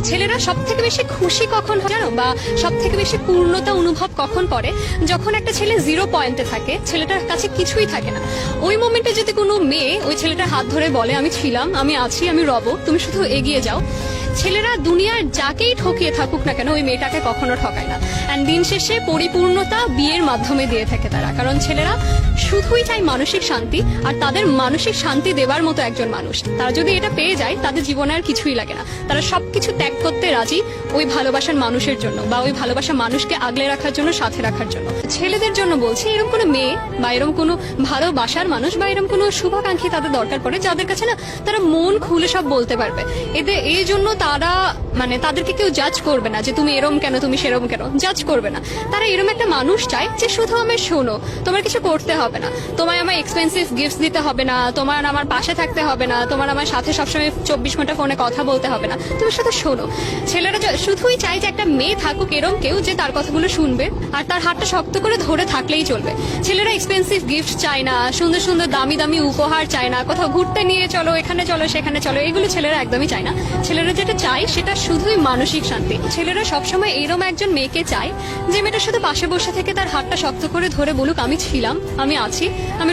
ছেলেরা সব থেকে বেশি খুশি কখন হয় জানো, বা সব থেকে বেশি পূর্ণতা অনুভব কখন করে, যখন একটা ছেলে 0 পয়েন্টে থাকে, ছেলেটার কাছে কিছুই থাকে না। ওই মোমেন্টে যদি কোনো মেয়ে ওই ছেলেটার হাত ধরে বলে আমি ছিলাম, আমি আছি, আমি রব, তুমি শুধু এগিয়ে যাও, ছেলেরা দুনিয়ার যাকেই ঠকিয়ে থাকুক না কেন ওই মেয়েটাকে কখনো ঠকায় না। অ্যান্ড দিন শেষে পরিপূর্ণতা বিয়ের মাধ্যমে দিয়ে থাকে তারা, কারণ ছেলেরা শুধুই চায় মানসিক শান্তি, আর তাদের মানসিক শান্তি দেওয়ার মতো একজন মানুষ। তারা যদি এটা পেয়ে যায় তাদের জীবনে আর কিছুই লাগে না, তারা সবকিছু ত্যাগ করতে রাজি ওই ভালোবাসার মানুষের জন্য, বা ওই ভালোবাসার মানুষকে আগলে রাখার জন্য, সাথে রাখার জন্য। ছেলেদের জন্য বলছি, এরকম কোনো মেয়ে বা এরকম কোনো ভালোবাসার মানুষ বা এরকম কোনো শুভাকাঙ্ক্ষী তাদের দরকার পড়ে, যাদের কাছে না তারা মন খুলে সব বলতে পারবে। এদের এই জন্য তারা তাদেরকে কেউ জাজ করবে না যে তুমি এরম কেন, তুমি সেরম কেন, জাজ করবে না। তারা এরম একটা মানুষ চায় যে শুধু আমায় শোনো, তোমার কিছু করতে হবে না, তোমায় আমার এক্সপেন্সিভ গিফট দিতে হবে না, তোমার আমার পাশে থাকতে হবে না, তোমার আমার সাথে সবসময় 24 ঘন্টা ফোনে কথা বলতে হবে না, তুমি শুধু শোনো। ছেলেরা শুধুই চায় যে একটা মেয়ে থাকুক এরম কেউ যে তার কথাগুলো শুনবে আর তার হাতটা শক্ত করে ধরে থাকলেই চলবে। ছেলেরা এক্সপেন্সিভ গিফট চায় না, সুন্দর সুন্দর দামি দামি উপহার চায় না, কোথাও ঘুরতে নিয়ে চলো, এখানে চলো, সেখানে চলো, এগুলো ছেলেরা একদমই চায় না। ছেলেরা যেটা চায় সেটা শুধুই মানসিক শান্তি। ছেলেরা সবসময় এরম একজন মেয়েকে চায় যে মেয়েটা শুধু পাশে বসে থেকে তার হাতটা শক্ত করে ধরে বলুক আমি ছিলাম, আমি আছি, আমি